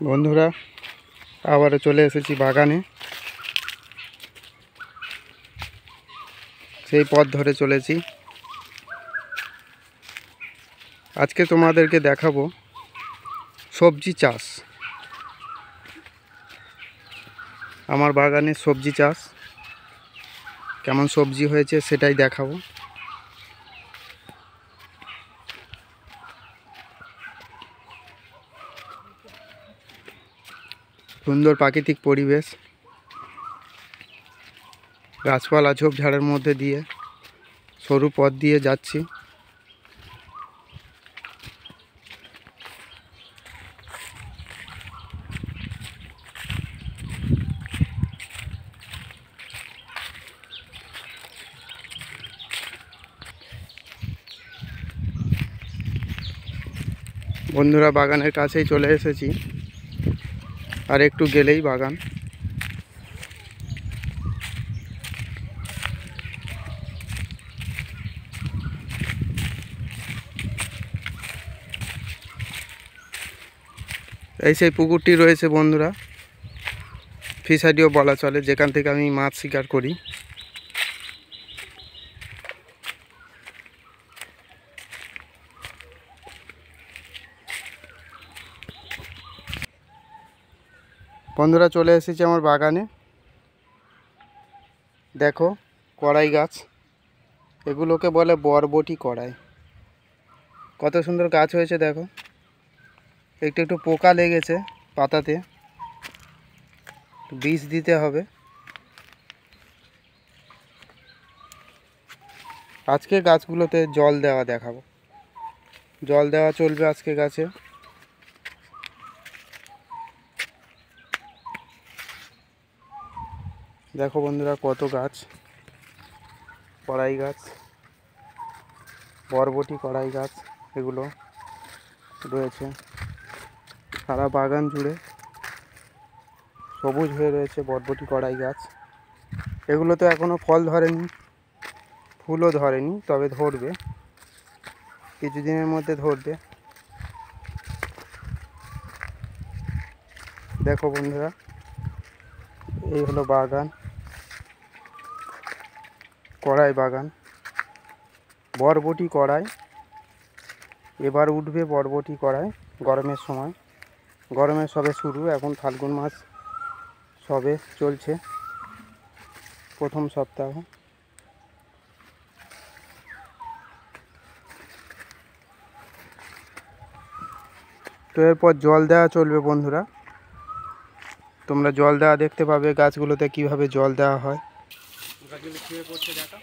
বন্ধুরা আবারও চলে এসেছি বাগানে। সেই পথ ধরে চলেছি। আজকে তোমাদেরকে দেখাবো সবজি চাষ। আমার বাগানে সবজি চাষ কেমন সবজি হয়েছে সেটাই দেখাবো। সুন্দর প্রাকৃতিক পরিবেশ, গাছপালা ঝোপঝাড়ের মধ্যে দিয়ে সরু পথ দিয়ে যাচ্ছি। বন্ধুরা বাগানের কাছেই চলে এসেছি, আর একটু গেলেই বাগান। এই সেই পুকুরটি রয়েছে বন্ধুরা, ফিশারিও বলা চলে, যেখান থেকে আমি মাছ শিকার করি। বন্ধুরা চলে এসেছি আমার বাগানে। দেখো কড়াই গাছ, এগুলোকে বলে বরবটি কড়াই। কত সুন্দর গাছ হয়েছে দেখো। একটু একটু পোকা লেগেছে পাতাতে, বীজ দিতে হবে। আজকে গাছগুলোতে জল দেওয়া দেখাবো, জল দেওয়া চলবে আজকে গাছে। দেখো বন্ধুরা কত গাছ, কড়াই গাছ, বরবটি কড়াই গাছ এগুলো রয়েছে সারা বাগান জুড়ে, সবুজ হয়ে রয়েছে বরবটি কড়াই গাছ। এগুলো তো এখনও ফল ধরেনি, ফুলও ধরেনি, তবে ধরবে, কিছুদিনের মধ্যে ধরবে। দেখো বন্ধুরা এই হলো বাগান, কড়াই বাগান, বরবটি কড়াই। এবার উঠবে বরবটি কড়াই গরমের সময়। গরমের সবে শুরু, এখন ফাল্গুন মাস সবে চলছে, প্রথম সপ্তাহ। তো এরপর জল দেওয়া চলবে বন্ধুরা, তোমরা জল দেওয়া দেখতে পাবে গাছগুলোতে কিভাবে জল দেওয়া হয়। গাছগুলো খেয়ে পড়ছে দেখা।